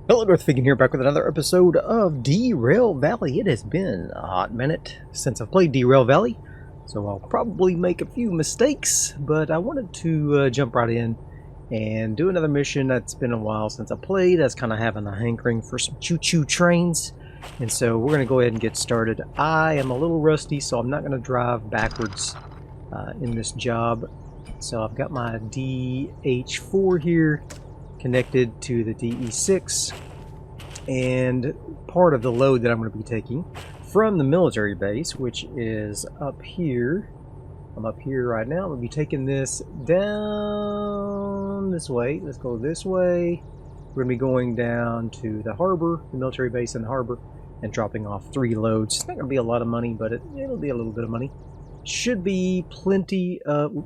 Hello, Darthvegan here, back with another episode of Derail Valley. It has been a hot minute since I've played Derail Valley, so I'll probably make a few mistakes, but I wanted to jump right in and do another mission. That's been a while since I played. I was kind of having a hankering for some choo-choo trains, and so we're going to go ahead and get started. I am a little rusty, so I'm not going to drive backwards in this job. So I've got my DH4 here connected to the DE6, and part of the load that I'm going to be taking from the military base, which is up here. I'm up here right now. I'm going to be taking this down this way. Let's go this way. We're going to be going down to the harbor, the military base in the harbor, and dropping off 3 loads. It's not going to be a lot of money, but it'll be a little bit of money. Should be plenty of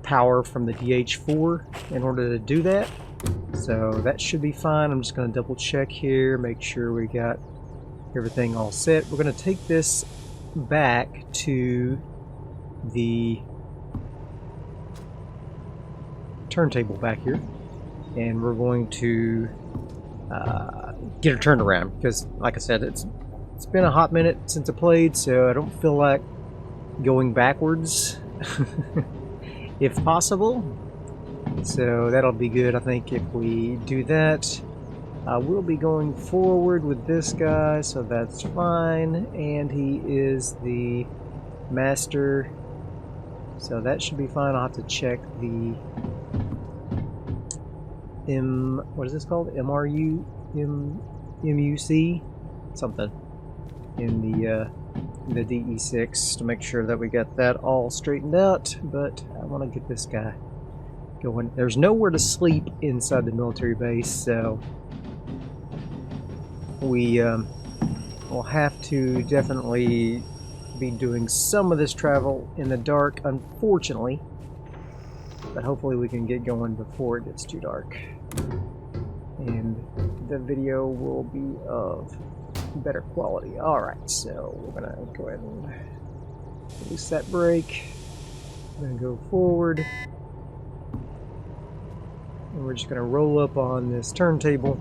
power from the DH4 in order to do that, so that should be fine. I'm just going to double check here, make sure we got everything all set. We're going to take this back to the turntable back here, and we're going to get her turned around, because like I said, it's been a hot minute since I played, so I don't feel like going backwards if possible. So that'll be good, I think, if we do that. We'll be going forward with this guy, so that's fine, and he is the master, so that should be fine. I'll have to check the what is this called? MUC something in the DE6 to make sure that we got that all straightened out, but I want to get this guy going. There's nowhere to sleep inside the military base, so we will have to definitely be doing some of this travel in the dark, unfortunately, but hopefully we can get going before it gets too dark, and the video will be of better quality. Alright, so we're gonna go ahead and release that brake. We're gonna go forward, and we're just gonna roll up on this turntable,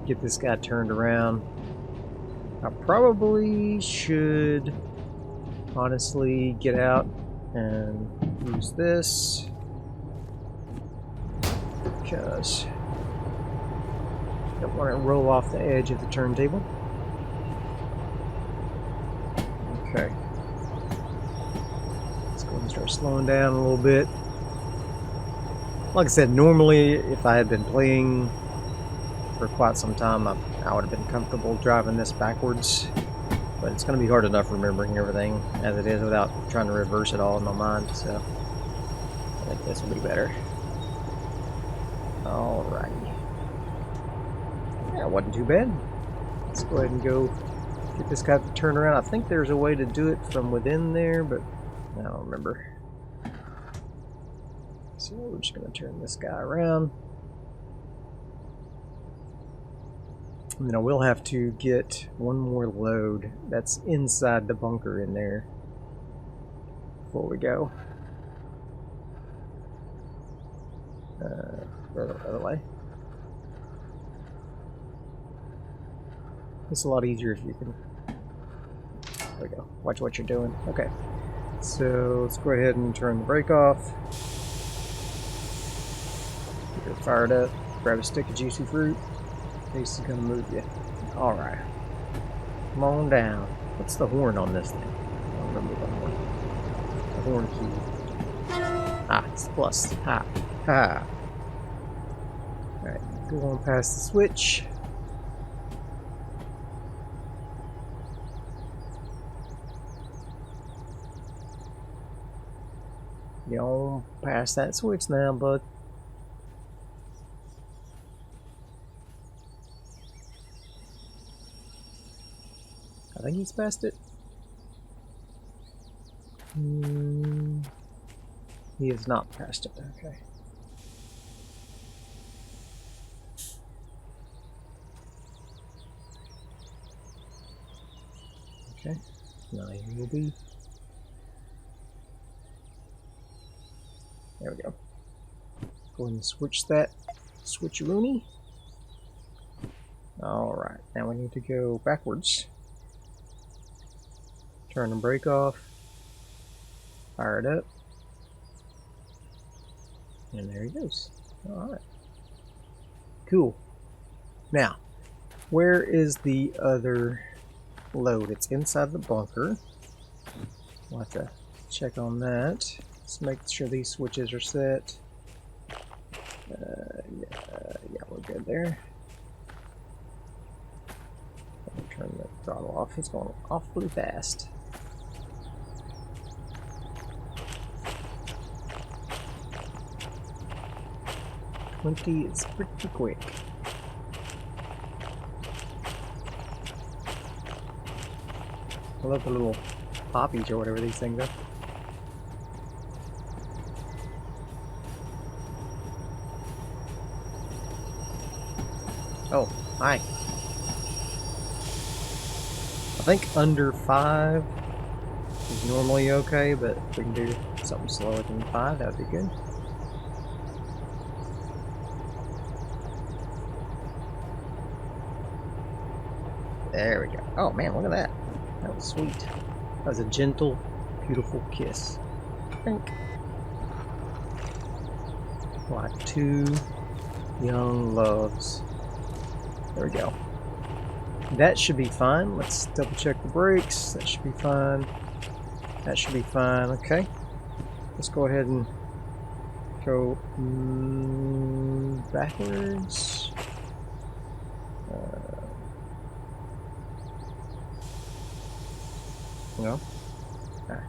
get this guy turned around. I probably should honestly get out and use this, because don't want to roll off the edge of the turntable. Okay. Let's go and start slowing down a little bit. Like I said, normally if I had been playing for quite some time, I would have been comfortable driving this backwards. But it's going to be hard enough remembering everything as it is without trying to reverse it all in my mind. So I think this will be better. Alrighty. That wasn't too bad. Let's go ahead and go get this guy to turn around. I think there's a way to do it from within there, but I don't remember. So we're just going to turn this guy around. And then I will have to get one more load that's inside the bunker in there before we go. The other way. It's a lot easier if you can. There we go. Watch what you're doing. Okay. So let's go ahead and turn the brake off. Get her fired up. Grab a stick of juicy fruit. This is gonna move you. Alright. Come on down. What's the horn on this thing? I don't remember the horn. The horn key. Ah, it's plus. Ha. Ha. Alright, go on past the switch. You on past that switch now, bud. I think he's past it. He is not past it. Okay. Okay. Now he will be. There we go. Go ahead and switch that switcheroony. Alright, now we need to go backwards. Turn the brake off. Fire it up. And there he goes. Alright. Cool. Now, where is the other load? It's inside the bunker. We'll have to check on that. Let's make sure these switches are set. Yeah, we're good there. Turn the throttle off. It's going awfully fast. $20 is pretty quick. I love the little poppies or whatever these things are. Oh, hi. I think under 5 is normally okay, but if we can do something slower than 5, that would be good. There we go. Oh man, look at that. That was sweet. That was a gentle, beautiful kiss. Think. Like 2 young loves. There we go. That should be fine. Let's double check the brakes. That should be fine. That should be fine. Okay. Let's go ahead and go backwards. No. Alright.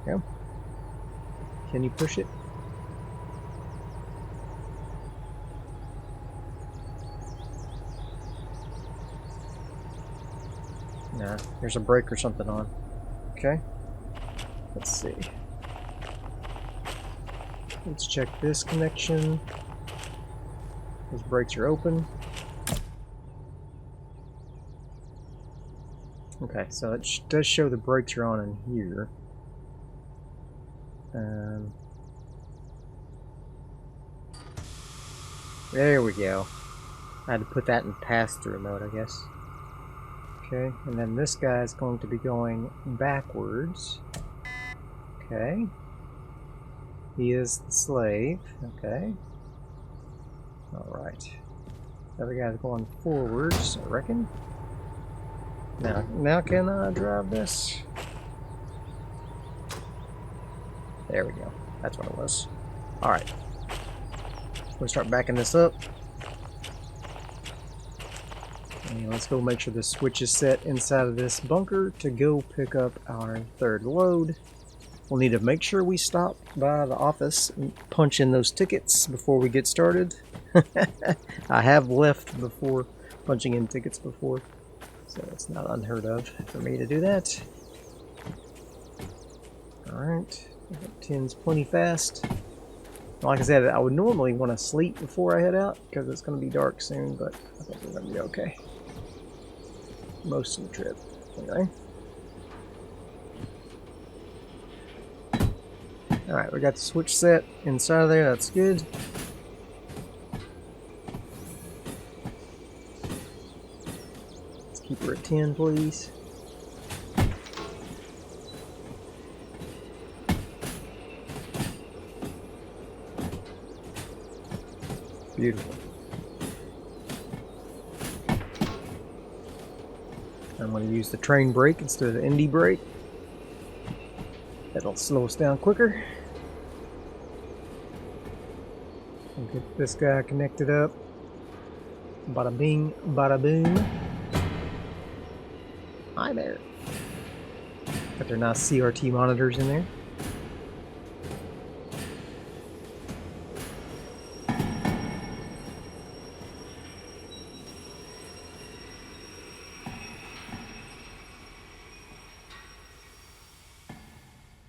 Go. Can you push it? Nah, there's a brake or something on. Okay. Let's see. Let's check this connection. Those brakes are open. Okay, so it does show the brakes are on in here. There we go. I had to put that in pass-through mode, I guess. Okay, and then this guy is going to be going backwards. Okay. He is the slave. Okay. Alright. The other guy's going forwards, I reckon. Now can I drive this? There we go. That's what it was. Alright. We'll start backing this up. And let's go make sure the switch is set inside of this bunker to go pick up our third load. We'll need to make sure we stop by the office and punch in those tickets before we get started. I have left before punching in tickets before. So it's not unheard of for me to do that. Alright, 10's plenty fast. Like I said, I would normally want to sleep before I head out because it's going to be dark soon, but I think we're going to be okay. Most of the trip, anyway. Alright, we got the switch set inside of there, that's good. Keep her at 10, please. Beautiful. I'm going to use the train brake instead of the Indy brake. That'll slow us down quicker. We'll get this guy connected up. Bada bing, bada boom. Hi there. Got their nice CRT monitors in there.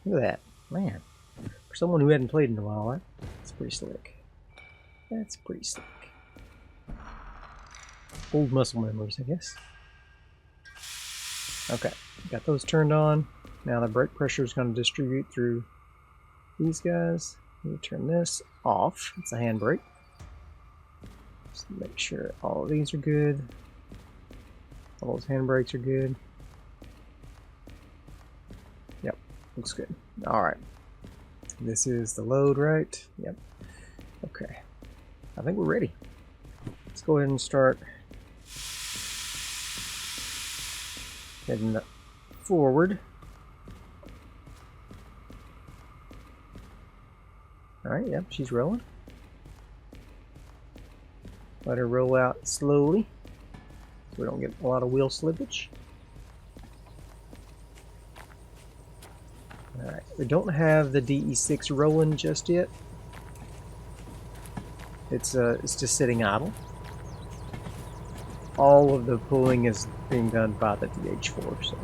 Look at that. Man. For someone who hadn't played in a while, that's pretty slick. That's pretty slick. Old muscle memories, I guess. Okay, got those turned on. Now the brake pressure is going to distribute through these guys. Let me turn this off. It's a handbrake. Just make sure all of these are good. All those handbrakes are good. Yep, looks good. Alright. This is the load, right? Yep. Okay. I think we're ready. Let's go ahead and start heading forward. Alright, yep, she's rolling. Let her roll out slowly so we don't get a lot of wheel slippage. Alright, we don't have the DE6 rolling just yet. It's just sitting idle. All of the pulling is being done by the DH4, so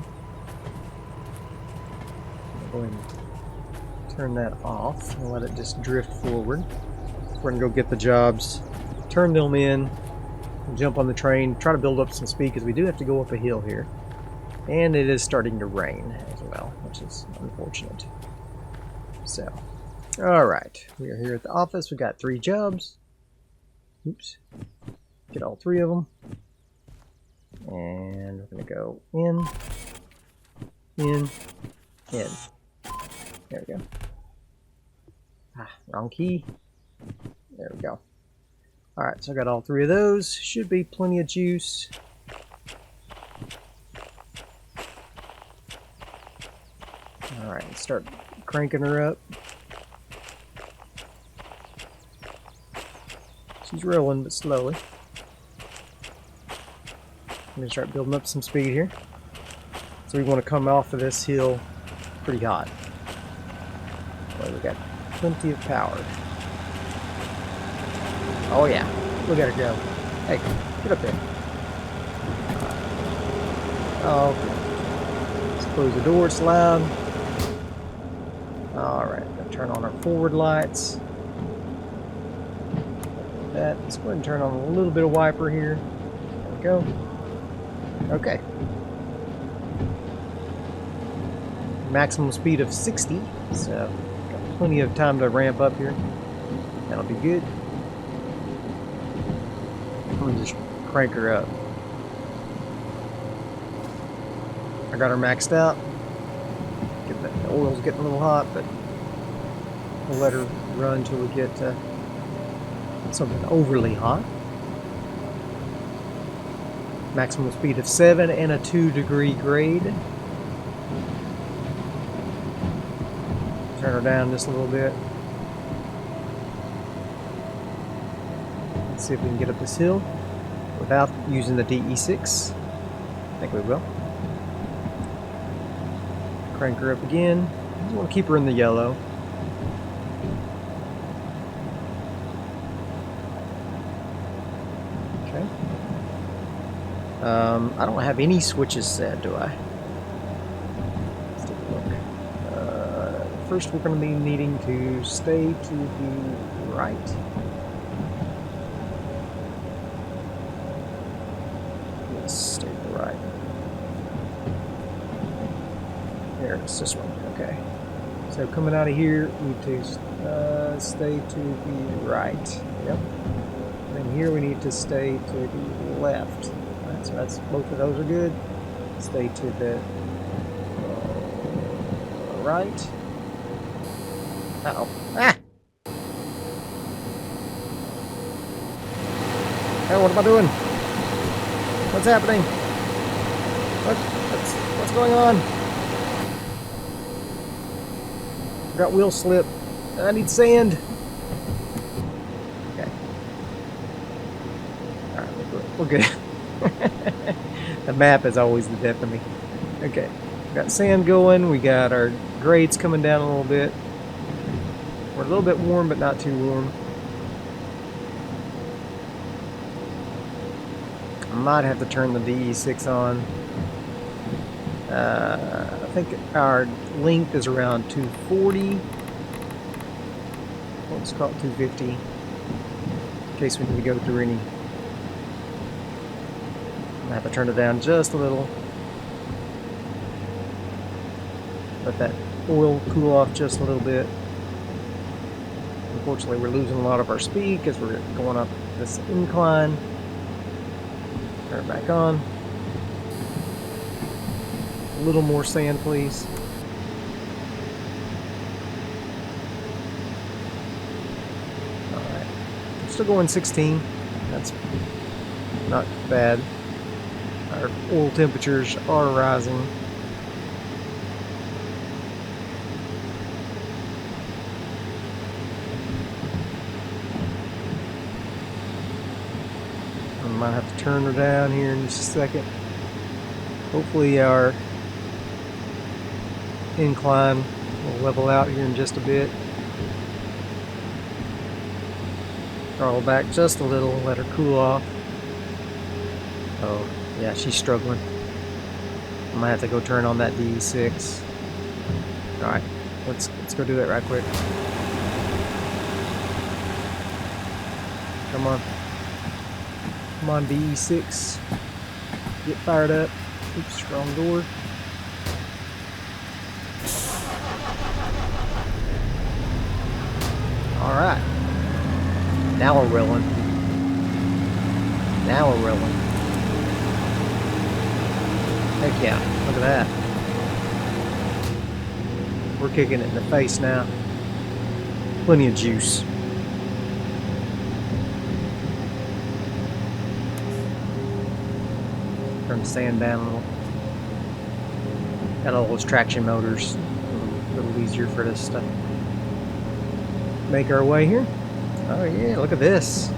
I'll go ahead and turn that off and let it just drift forward. We're gonna go get the jobs, turn them in, jump on the train, try to build up some speed because we do have to go up a hill here. And it is starting to rain as well, which is unfortunate. So, alright, we are here at the office. We got 3 jobs. Oops. Get all 3 of them. And we're going to go in. There we go. Ah, wrong key. There we go. Alright, so I got all 3 of those. Should be plenty of juice. Alright, let's start cranking her up. She's rolling, but slowly. I'm going to start building up some speed here. So we want to come off of this hill pretty hot. Well, we got plenty of power. Oh yeah, look at her go. Hey, get up there. Oh, okay. Let's close the door, it's loud. Alright, turn on our forward lights. Let's go ahead and turn on a little bit of wiper here. There we go. Okay. Maximum speed of 60, so got plenty of time to ramp up here. That'll be good. I'm gonna just crank her up. I got her maxed out. The oil's getting a little hot, but we'll let her run until we get something overly hot. Maximum speed of 7 and a 2-degree grade. Turn her down just a little bit. Let's see if we can get up this hill without using the DE6. I think we will. Crank her up again. Just want to keep her in the yellow. Okay. I don't have any switches set, do I? Let's take a look. First, we're going to be needing to stay to the right. Yes, stay to the right. There, it's this one. Okay. So coming out of here, we need to stay to the right. Yep. And here we need to stay to the left. Right, so that's both of those are good. Stay to the right. Uh-oh. Ah! Hey, what am I doing? What's happening? What's going on? I got wheel slip. I need sand. Okay. Alright, we're good. The map is always the death of me. Okay. We got sand going. We got our grades coming down a little bit. We're a little bit warm, but not too warm. I might have to turn the DE6 on. I think our length is around 240. Let's call it 250. In case we need to go through any. I have to turn it down just a little. Let that oil cool off just a little bit. Unfortunately, we're losing a lot of our speed because we're going up this incline. Turn it back on. A little more sand, please. Alright. I'm still going 16. That's not bad. Our oil temperatures are rising. I might have to turn her down here in just a second. Hopefully our incline will level out here in just a bit. Throttle back just a little, let her cool off. Oh, yeah, she's struggling. I might have to go turn on that DE6. Alright, let's go do that right quick. Come on. Come on, DE6. Get fired up. Oops, wrong door. Alright. Now we're rolling. Now we're rolling. Heck yeah, look at that. We're kicking it in the face now. Plenty of juice. Turn the sand down a little. Got all those traction motors. A little easier for this to make our way here. Oh yeah, look at this.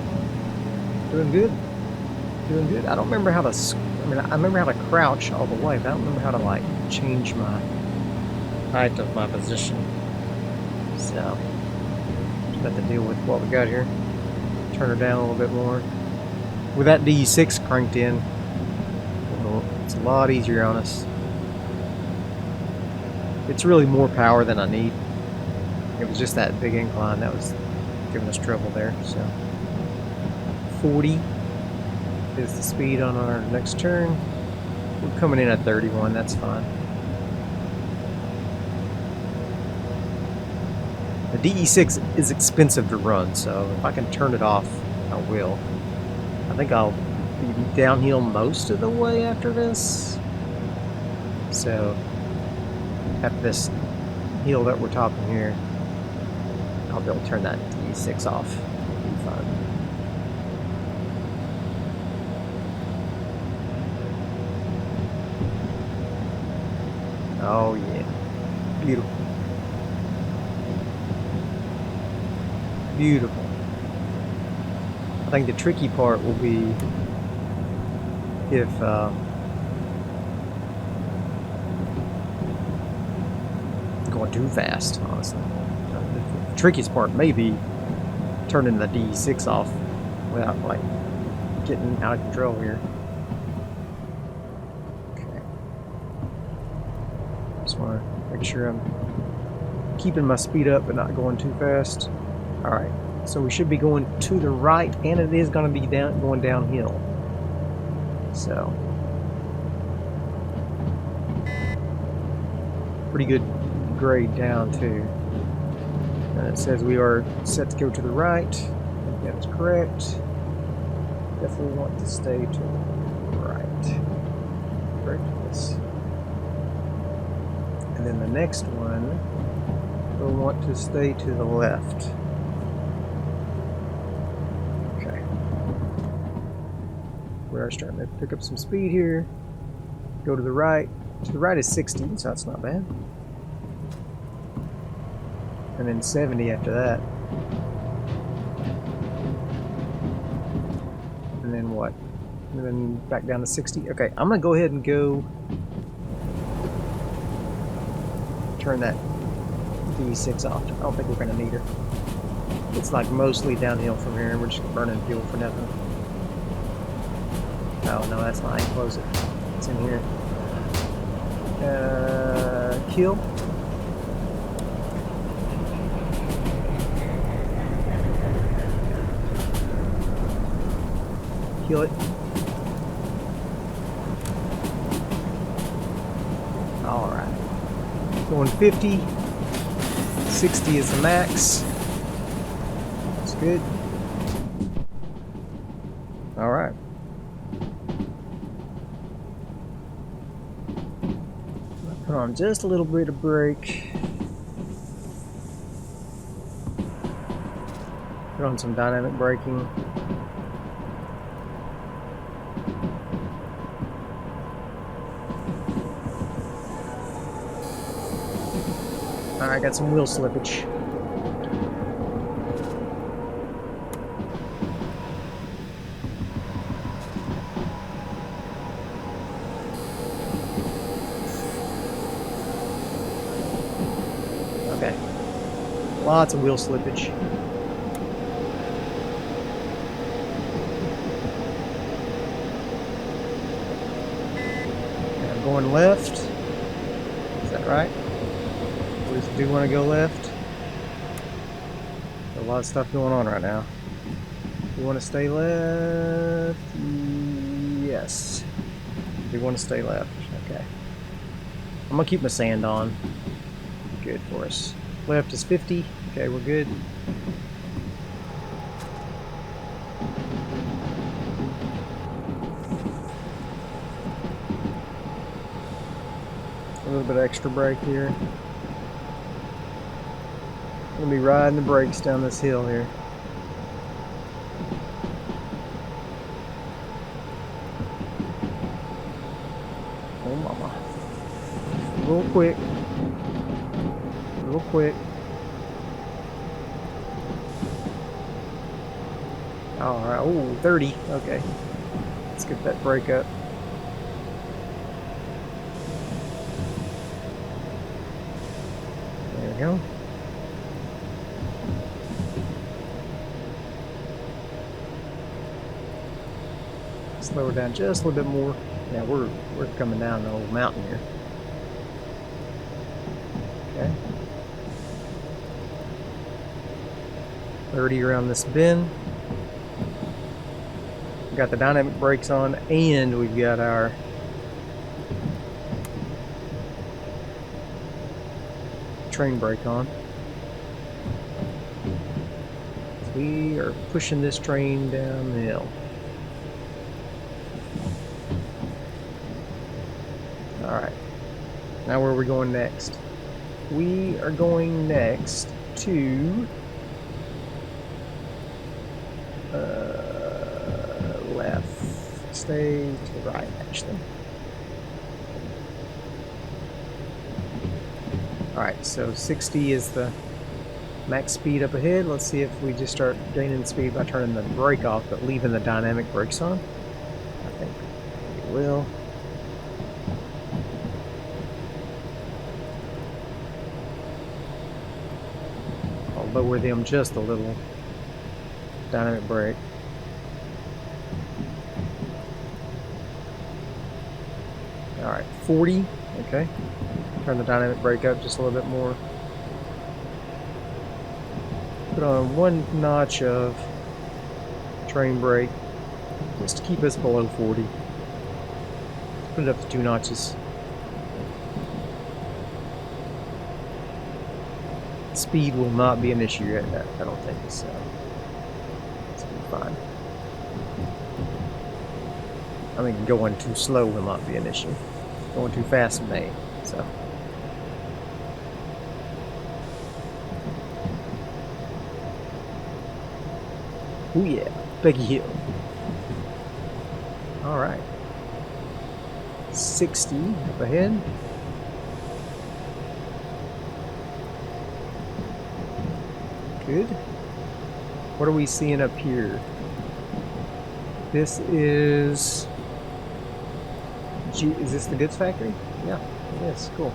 Doing good. Doing good. I don't remember how to... I remember how to crouch all the way, but I don't remember how to, like, change my height of my position. So, just have to deal with what we got here. Turn her down a little bit more. With that DE6 cranked in, it's a lot easier on us. It's really more power than I need. It was just that big incline that was giving us trouble there. So 40 is the speed on our next turn. We're coming in at 31, that's fine. The DE6 is expensive to run, so if I can turn it off, I will. I think I'll be downhill most of the way after this. So after this hill that we're topping here, I'll be able to turn that DE6 off. It'll be fine. Oh yeah, beautiful. Beautiful. I think the tricky part will be if going too fast, honestly. The trickiest part may be turning the DE6 off without, like, getting out of control here. Okay. Just want to make sure I'm keeping my speed up but not going too fast. Alright, so we should be going to the right, and it is going to be going downhill. So, pretty good grade down too. And it says we are set to go to the right. I think that's correct. Definitely want to stay to the right. Correct this. And then the next one, we'll want to stay to the left. Okay. We are starting to pick up some speed here. Go to the right. To the right is 60, so that's not bad. And then 70 after that. And then what? And then back down to 60. Okay, I'm gonna go ahead and go turn that DE6 off. I don't think we're gonna need her. It's like mostly downhill from here, and we're just burning fuel for nothing. Oh no, that's not. I can close it. It's in here. Kill. Kill it. Alright. Going 50. 60 is the max. Good. All right. Put on just a little bit of brake. Put on some dynamic braking. Alright, got some wheel slippage. Okay. Lots of wheel slippage. Okay, I'm going left. Is that right? We do want to go left. There's a lot of stuff going on right now. We want to stay left. Yes. We want to stay left. Okay. I'm gonna keep my sand on. Good for us. Left is 50. Okay, we're good. A little bit of extra brake here. I'm gonna be riding the brakes down this hill here. Oh mama. Real quick. Real quick. Alright, oh, 30. Okay. Let's get that brake up. There we go. Slow her down just a little bit more. Now we're coming down the old mountain here. Okay. 30 around this bend. We've got the dynamic brakes on, and we've got our train brake on. So we are pushing this train down the hill. Alright, now where are we going next? We are going next to left. Stay to the right, actually. Alright, so 60 is the max speed up ahead. Let's see if we just start gaining speed by turning the brake off but leaving the dynamic brakes on. I think we will. Lower them just a little. Dynamic brake. Alright, 40. Okay. Turn the dynamic brake up just a little bit more. Put on one notch of train brake just to keep us below 40. Put it up to 2 notches. Speed will not be an issue yet, I don't think, so it's gonna be fine. I mean, going too slow will not be an issue. Going too fast may, so. Oh yeah, Peggy Hill. Alright. 60 up ahead. Good. What are we seeing up here? This is... is this the goods factory? Yeah, it is. Cool.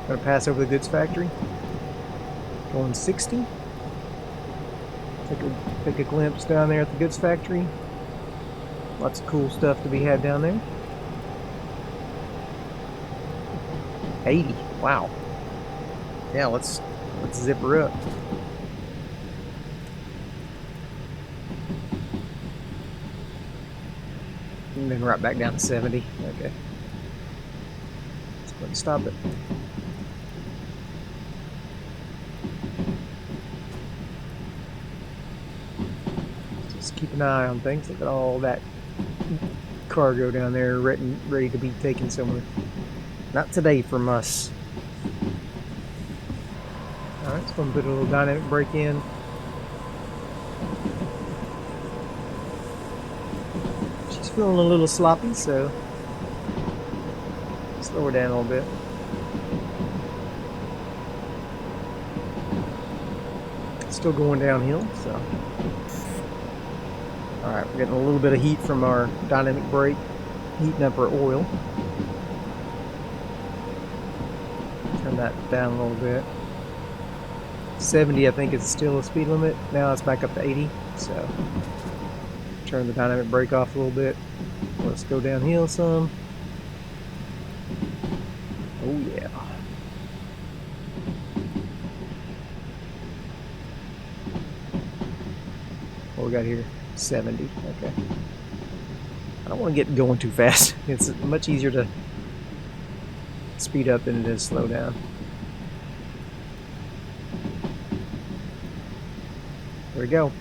Gonna pass over the goods factory. Going 60. Take a glimpse down there at the goods factory. Lots of cool stuff to be had down there. 80. Wow. Yeah, let's zip her up. And then right back down to 70. Okay. Let's go ahead and stop it. keep an eye on things. Look at all that cargo down there ready to be taken somewhere. Not today from us. Alright, it's going to put a little dynamic brake in. She's feeling a little sloppy, so slow her down a little bit. Still going downhill, so. Alright, we're getting a little bit of heat from our dynamic brake, heating up our oil. Turn that down a little bit. 70 I think is still a speed limit. Now it's back up to 80, so turn the dynamic brake off a little bit. Let's go downhill some. Oh yeah. What we got here? 70. Okay. I don't want to get going too fast. It's much easier to speed up than it is slow down. There we go.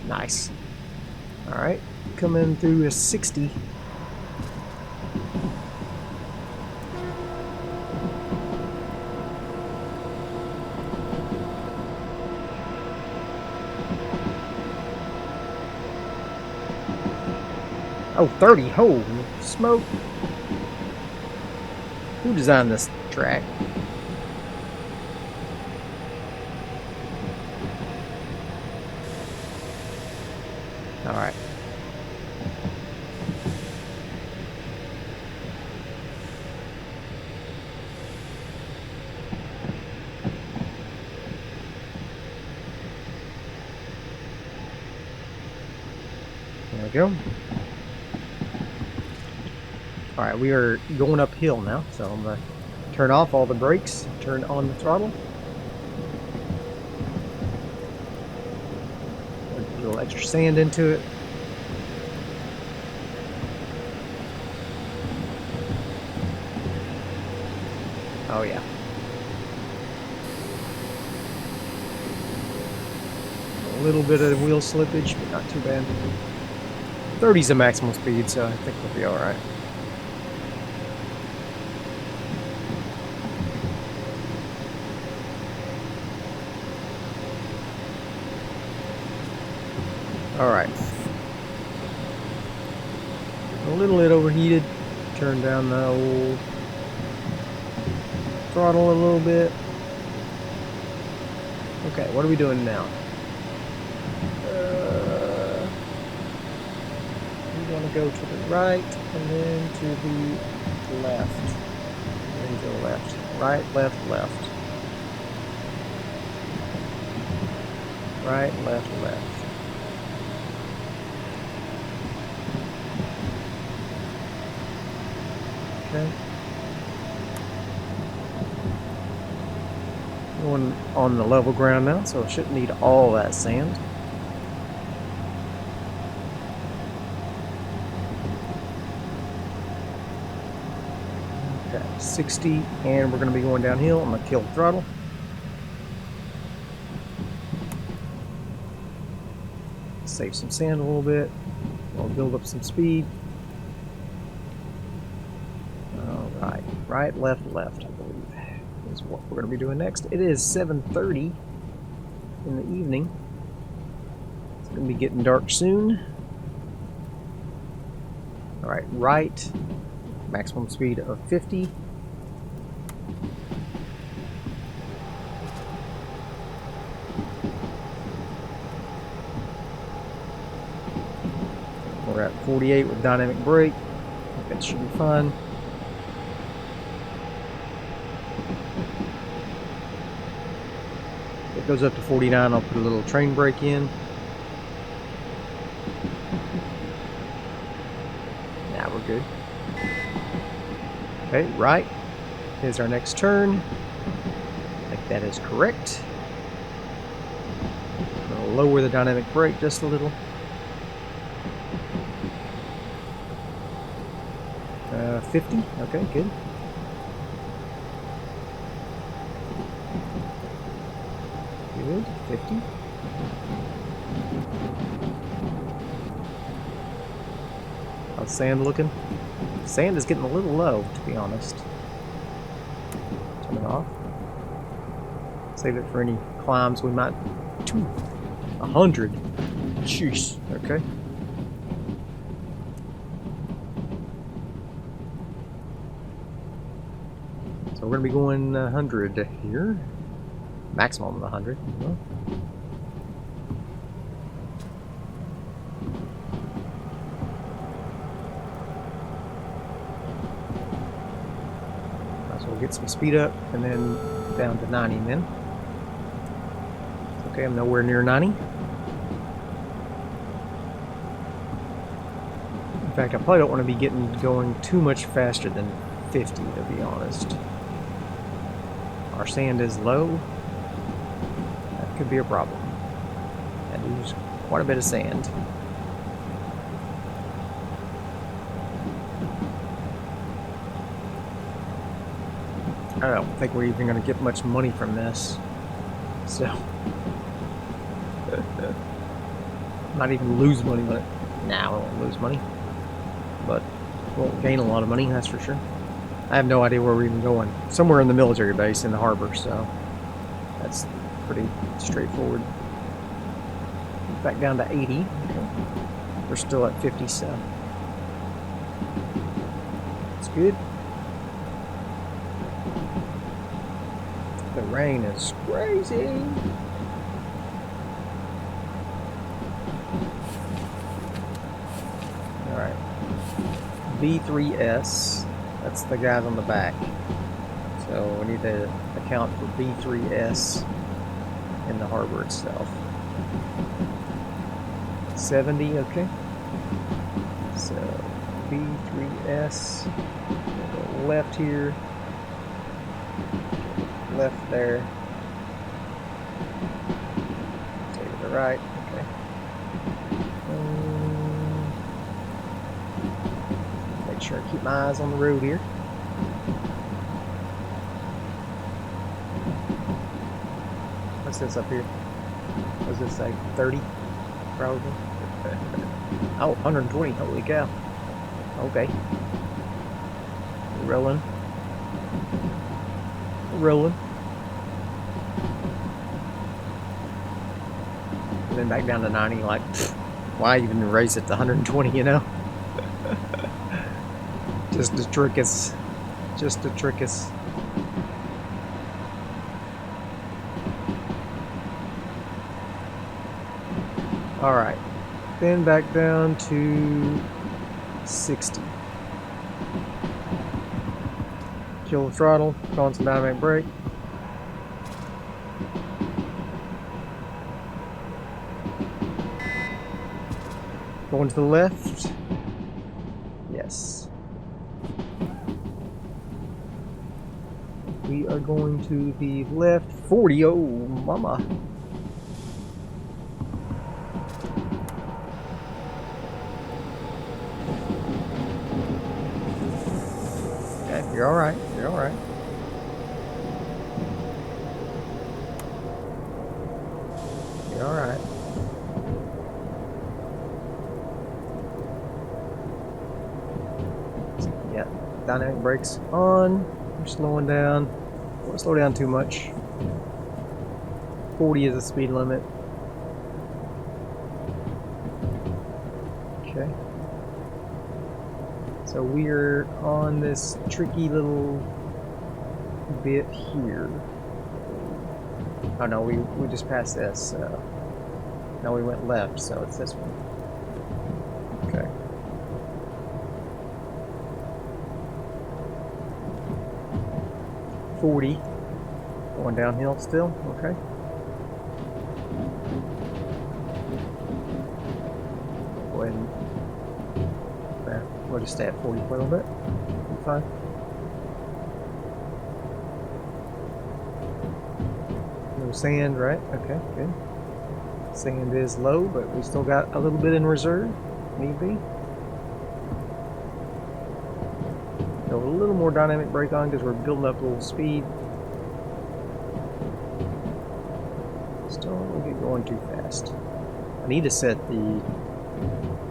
Nice. Alright, coming through a 60. Oh, 30. Holy smoke. Who designed this track? Alright. There we go. Alright, we are going uphill now, so I'm going to turn off all the brakes, turn on the throttle. Put a little extra sand into it. Oh yeah. A little bit of wheel slippage, but not too bad. 30 is the maximum speed, so I think we'll be alright. Alright. A little bit overheated. Turn down the old throttle a little bit. Okay, what are we doing now? We're going to go to the right and then to the left. And then to the left. Right, left, left. Right, left, left. Okay. Going on the level ground now, so it shouldn't need all that sand. Okay, 60, and we're going to be going downhill. I'm going to kill the throttle. Save some sand a little bit. We'll build up some speed. Alright, right, left, left, I believe is what we're going to be doing next. It is 7:30 in the evening. It's going to be getting dark soon. Alright, right, maximum speed of 50. We're at 48 with dynamic brake. I think that should be fun. If it goes up to 49, I'll put a little train brake in. Now we're good. Okay, right is our next turn. I think that is correct. I'm going to lower the dynamic brake just a little. 50. Okay, good. Good, 50. How's sand looking? Sand is getting a little low, to be honest. Turn it off. Save it for any climbs we might. 100. Jeez. Okay. So we're gonna be going 100 here. Maximum of 100. So we'll get some speed up and then down to 90 then. Okay, I'm nowhere near 90. In fact, I probably don't want to be going too much faster than 50, to be honest. Our sand is low. That could be a problem. And we use quite a bit of sand. I don't think we're even going to get much money from this. So, not even lose money on it. Nah, we won't lose money. But we won't gain a lot of money, that's for sure. I have no idea where we're even going. Somewhere in the military base in the harbor, so that's pretty straightforward. Back down to 80. Okay. We're still at 50, so it's good. The rain is crazy. Alright. B3S. That's the guys on the back. So we need to account for B3S in the harbor itself. 70, okay. So B3S. We'll go left here. Left there. Take it to the right. Okay. Make sure I keep my eyes on the road here. What's this up here? What's this say? 30? Probably. Oh, 120. Holy cow. Okay. Rolling. Rolling. And then back down to 90, like, why even raise it to 120, you know? Just to trick us. Just to trick us. Alright. Then back down to 60. Kill the throttle, on some dynamic brake. Going to the left. Yes. We are going to the left. 40. Oh, mama. Okay, you're alright. You're alright. You're alright. Yeah, dynamic brakes on. We're slowing down. Don't slow down too much. 40 is the speed limit. Okay. So we're on this tricky little bit here. Oh no, we just passed this. No, we went left, so it's this one. Okay. .40. Going downhill still. Okay. Go ahead and we'll just stay at 40 for a little bit. Be fine. No sand, right? Okay, good. Sand is low, but we still got a little bit in reserve. Need be. a little more dynamic brake on because we're building up a little speed. Still don't get going too fast. I need to set the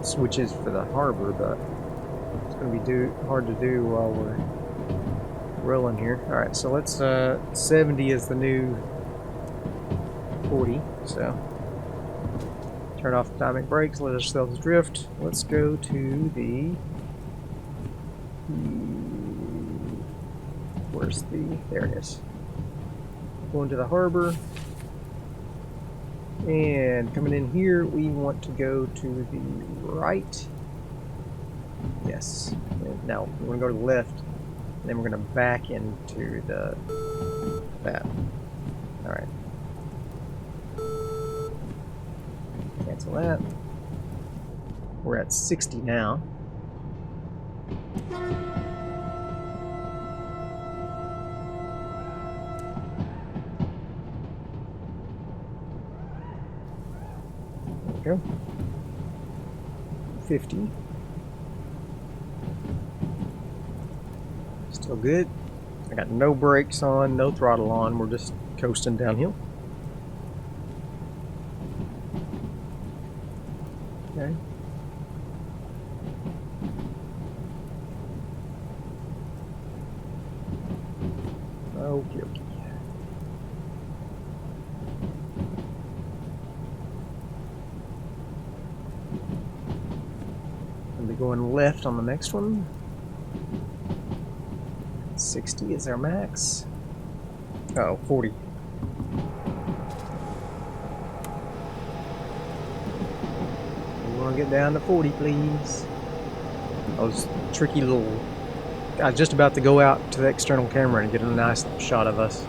switches for the harbor, but it's going to be hard to do while we're rolling here. Alright, so let's 70 is the new 40, so turn off the dynamic brakes, let ourselves drift. Let's go to the where's the, there it is. Going to the harbor, and coming in here we want to go to the right. Yes, now we're going to go to the left, and then we're going to back into that. Alright. Cancel that. We're at 60 now. There we go. 50. Still good. I got no brakes on, no throttle on. We're just coasting downhill. Okay. Okay. I'll be going left on the next one. 60 is our max. Oh, 40. We want to get down to 40, please. Those tricky little... I was just about to go out to the external camera and get a nice shot of us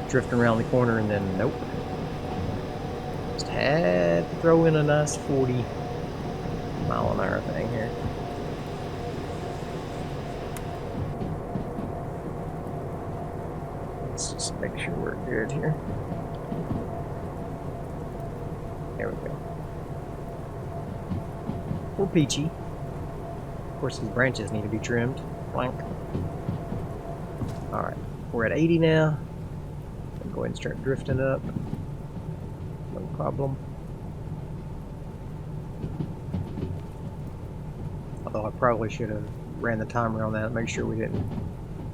drifting around the corner, and then nope. Just had to throw in a nice 40 mile an hour thing here. Let's just make sure we're good here. There we go. We're peachy. Of course, these branches need to be trimmed. Blank. Alright, we're at 80 now. I'll go ahead and start drifting up. No problem. Although I probably should have ran the timer on that to make sure we didn't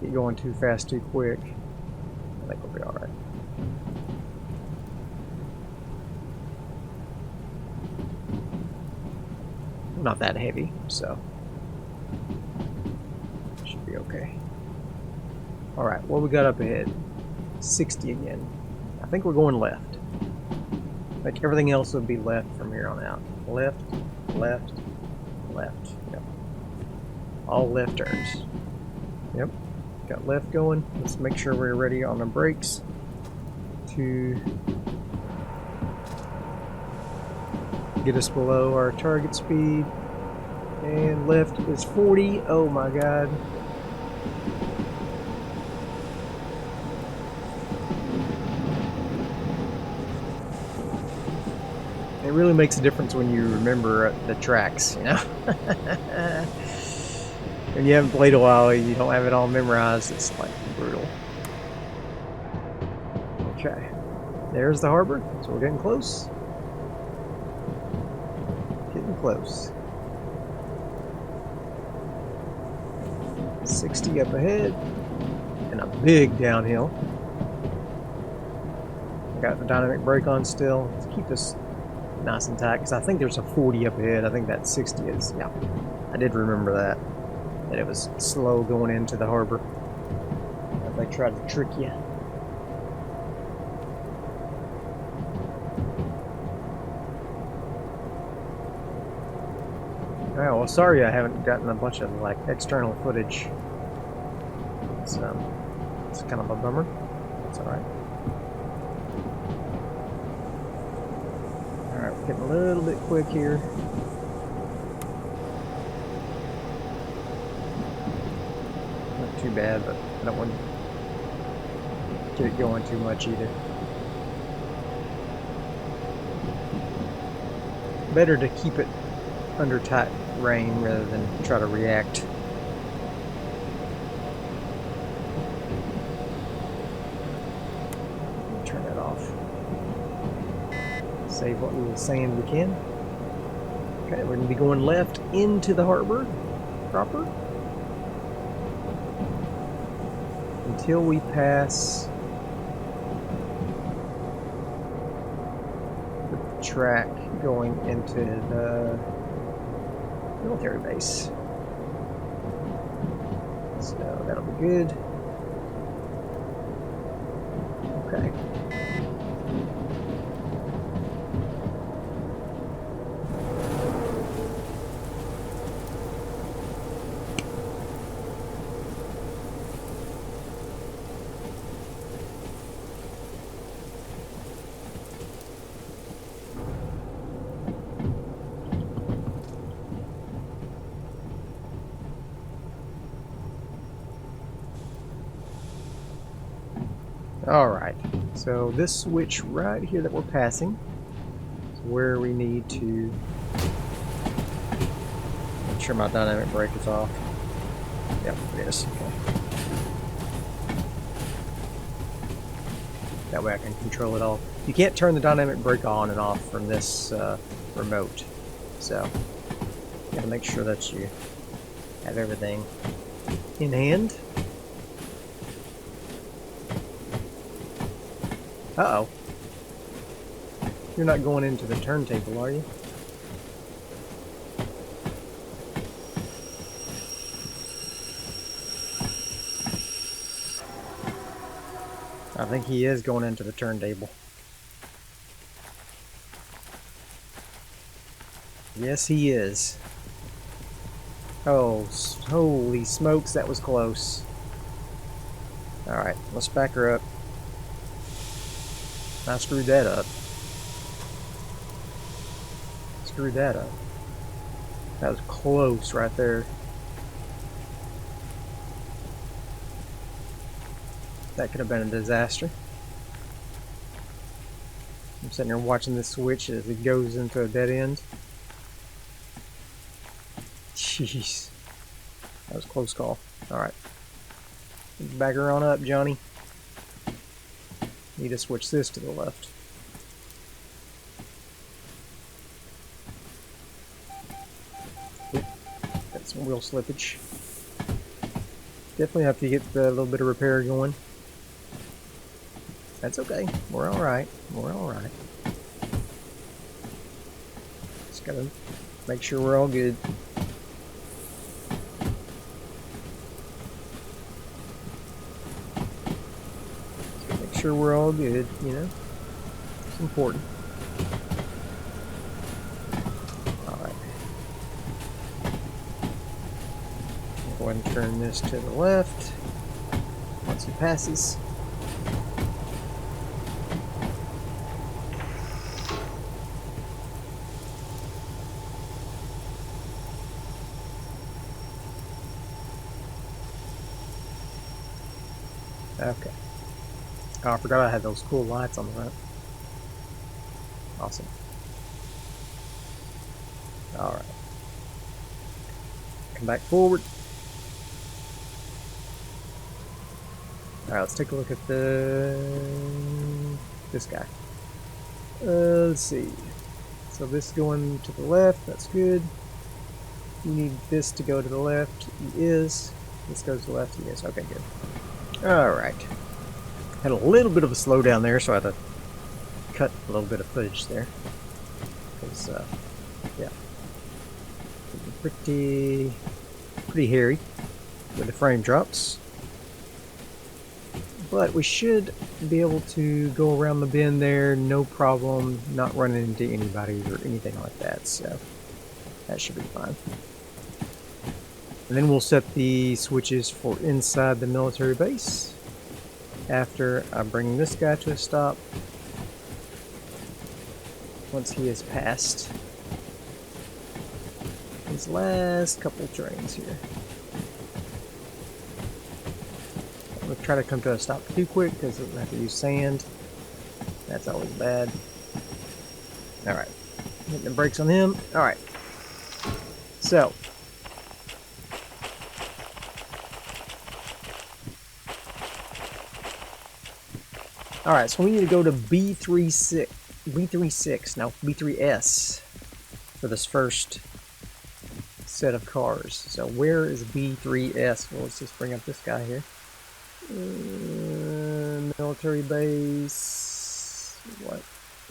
get going too fast too quick. I think we'll be alright. Not that heavy, so should be okay. Alright, what we got up ahead? 60 again. I think we're going left. I think everything else would be left from here on out. Left, left, left. Yep. All left turns. Yep. Got left going. Let's make sure we're ready on the brakes to get us below our target speed. And left is 40. Oh my god. It really makes a difference when you remember the tracks, you know? When you haven't played a while, you don't have it all memorized, it's like brutal. Okay. There's the harbor, so we're getting close. Getting close. 60 up ahead, and a big downhill. I got the dynamic brake on still to keep us nice and tight, because I think there's a 40 up ahead. I think that 60 is, yeah, I did remember that it was slow going into the harbor. If they tried to trick you. Oh, well, sorry I haven't gotten a bunch of like external footage. It's kind of a bummer. It's alright. Alright, we're getting a little bit quick here. Not too bad, but I don't want to get it going too much either. Better to keep it under tight rein rather than try to react. Save what little sand we can. Okay, we're going to be going left into the harbor proper until we pass the track going into the military base. So that'll be good. Okay. Alright, so this switch right here that we're passing is where we need to make sure my dynamic brake is off. Yep, it is. Okay. That way I can control it all. You can't turn the dynamic brake on and off from this remote, so you gotta make sure that you have everything in hand. Uh-oh. You're not going into the turntable, are you? I think he is going into the turntable. Yes, he is. Oh, holy smokes, that was close. Alright, let's back her up. I screwed that up. Screwed that up. That was close right there. That could have been a disaster. I'm sitting here watching this switch as it goes into a dead end. Jeez. That was a close call. Alright. Back her on up, Johnny. Need to switch this to the left. Oop, got some wheel slippage. Definitely have to get a little bit of repair going. That's okay. We're alright. We're alright. Just gotta make sure we're all good. Sure we're all good, you know. It's important. Alright. Go ahead and turn this to the left once he passes. Okay. Oh, I forgot I had those cool lights on the front. Awesome. Alright. Come back forward. Alright, let's take a look at this guy. Let's see. So this going to the left, that's good. You need this to go to the left, he is. This goes to the left, he is. Okay, good. Alright. Had a little bit of a slowdown there, so I had to cut a little bit of footage there. Because, yeah. Pretty hairy with the frame drops. But we should be able to go around the bend there, no problem, not running into anybody or anything like that, so that should be fine. And then we'll set the switches for inside the military base. After I bring this guy to a stop, once he has passed his last couple trains here. I'm going to try to come to a stop too quick because we'll have to use sand. That's always bad. Alright, hitting the brakes on him. Alright, so Alright, so we need to go to B36, no, B3S for this first set of cars. So where is B3S? Well, let's just bring up this guy here. Military base. What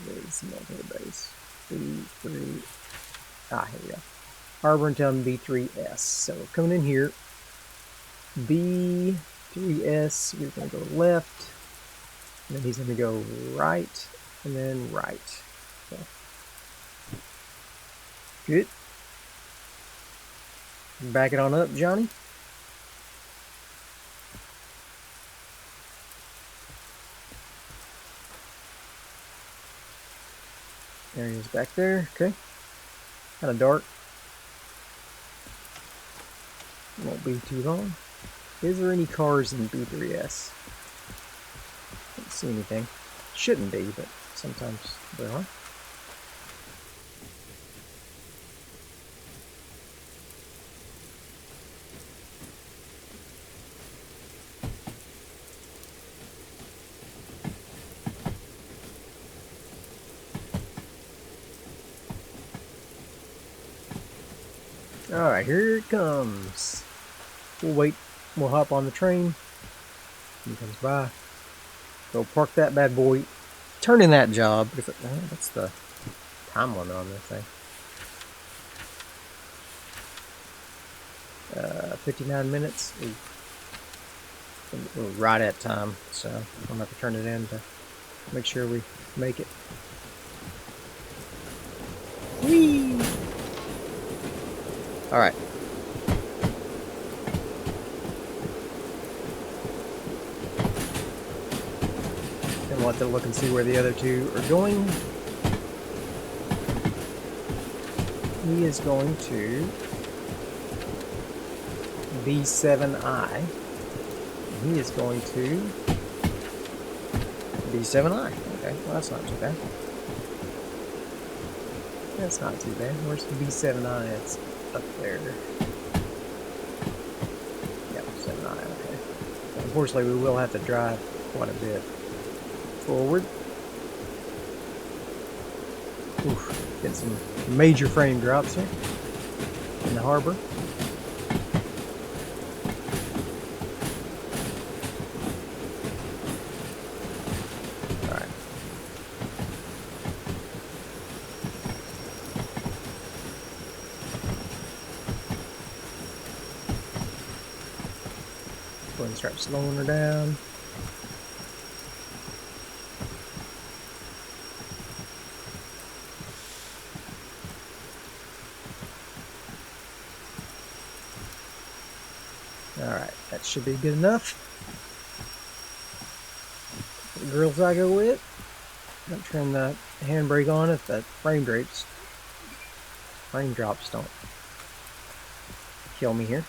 is military base? B3. Ah, here we go. Harbor and Town B3S. So we're coming in here. B3S. We're going to go left. And then he's going to go right. And then right. Okay. Good. Back it on up, Johnny. There he is back there. Okay. Kind of dark. Won't be too long. Is there any cars in B3S? Don't see anything. Shouldn't be, but sometimes there are. Alright, here it comes. We'll wait. We'll hop on the train. He comes by. Go park that bad boy. Turn in that job. That's the time limit on this thing. 59 minutes. We're right at time, so I'm going to have to turn it in to make sure we make it. Whee! Alright. And we'll have to look and see where the other two are going. He is going to B7I. He is going to B7I. Okay, well that's not too bad. That's not too bad. Where's the B7I? It's up there. Yep, 7I, okay. But unfortunately, we will have to drive quite a bit forward. Oof, getting some major frame drops here in the harbor. Go ahead and start slowing her down. Alright, that should be good enough. The grills I go with. Don't turn the handbrake on if the frame drops don't kill me here.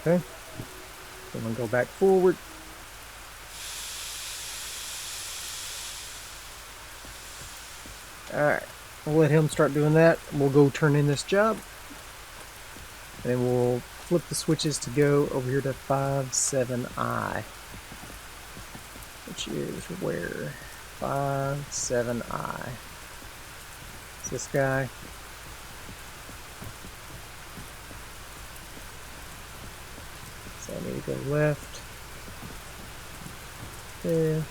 Okay, so I'm going to go back forward. Alright, we'll let him start doing that. We'll go turn in this job. And then we'll flip the switches to go over here to 57I. Which is where? 57I. It's this guy. So I need to go left. There.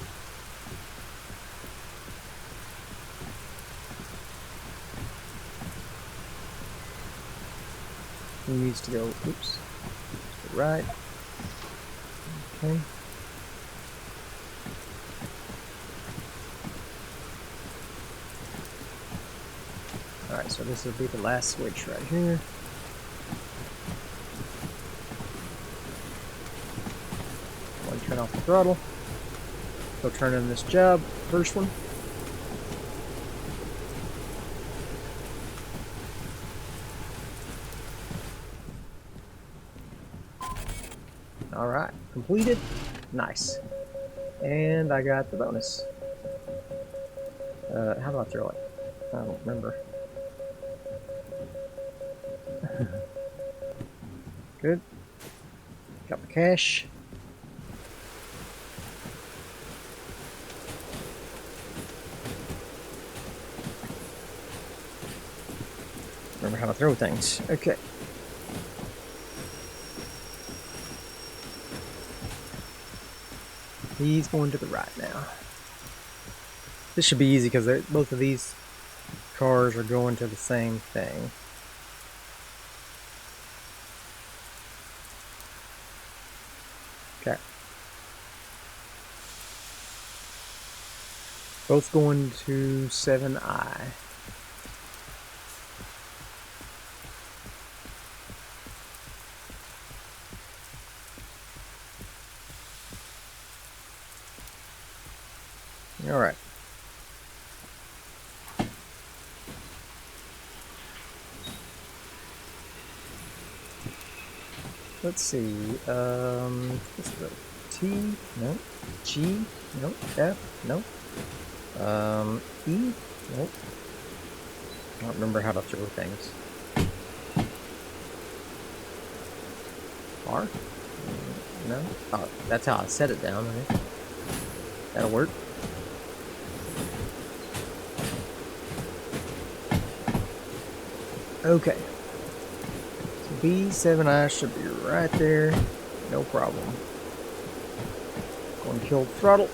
He needs to go, oops, to the right. Okay. Alright, so this will be the last switch right here. I'll turn off the throttle. Go turn in this job, first one. Alright, completed. Nice. And I got the bonus. How do I throw it? I don't remember. Good. Got the cash. Remember how to throw things. Okay. He's going to the right now. This should be easy because both of these cars are going to the same thing. Okay. Both going to 7I. All right. Let's see. What's the T? No. G? Nope. F? Nope. E? Nope. I don't remember how to throw things. R? No. Oh, that's how I set it down. Right? That'll work. Okay. So B7I should be right there. No problem. Going to kill throttle.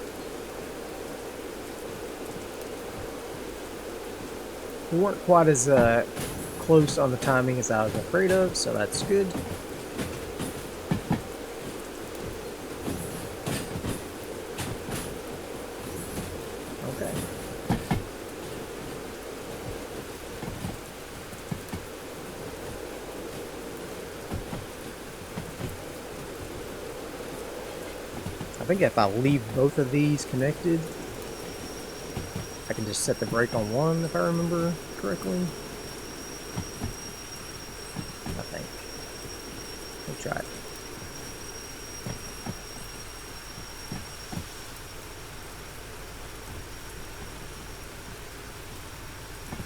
We weren't quite as close on the timing as I was afraid of, so that's good. Okay. I think if I leave both of these connected, I can just set the brake on one, if I remember correctly. I think. We'll try it.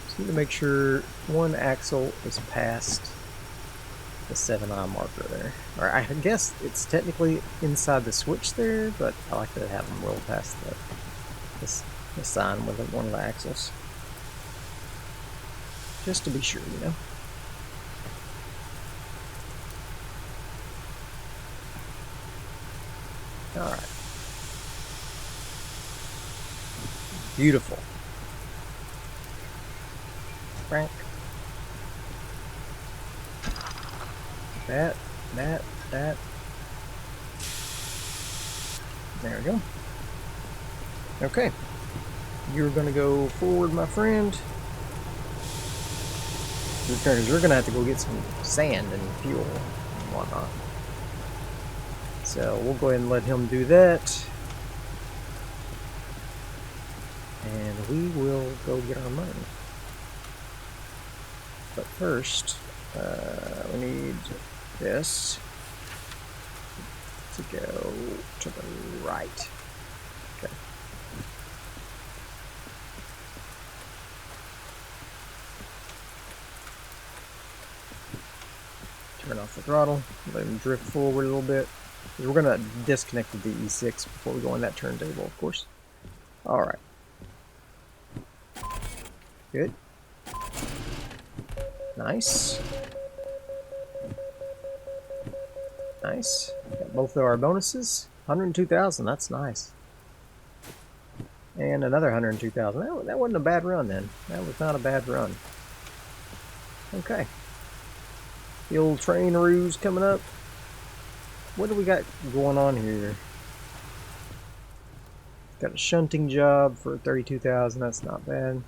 Just need to make sure one axle is past the 7I marker there. Or I guess it's technically inside the switch there, but I like to have them roll past the sign with one of the axles. Just to be sure, you know. Alright. Beautiful. Frank. That. There we go. Okay. You're going to go forward, my friend. Because we're going to have to go get some sand and fuel and whatnot. So we'll go ahead and let him do that. And we will go get our money. But first, we need this to go to the right. Okay. Turn off the throttle, let him drift forward a little bit. We're going to disconnect the E6 before we go on that turntable, of course. Alright. Good. Nice. Nice. Got both of our bonuses. 102,000, that's nice. And another 102,000. That wasn't a bad run then. That was not a bad run. Okay. The old train ruse coming up. What do we got going on here? Got a shunting job for 32,000. That's not bad.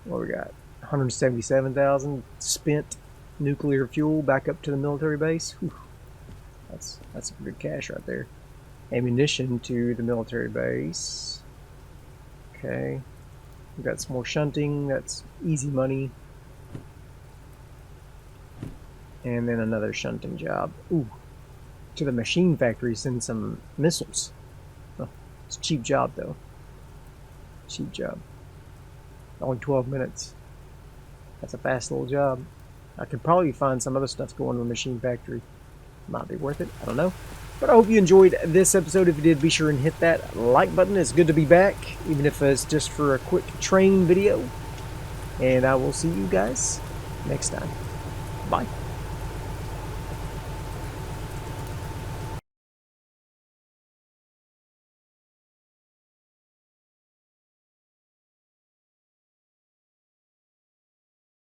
What we got? 177,000 spent nuclear fuel back up to the military base. Whew. That's some good cash right there. Ammunition to the military base. Okay. We got some more shunting. That's easy money. And then another shunting job. Ooh. To the machine factory, send some missiles. Oh, it's a cheap job though. Cheap job. Only 12 minutes. That's a fast little job. I could probably find some other stuff going to the machine factory. Might be worth it. I don't know. But I hope you enjoyed this episode. If you did, be sure and hit that like button. It's good to be back, even if it's just for a quick train video. And I will see you guys next time. Bye.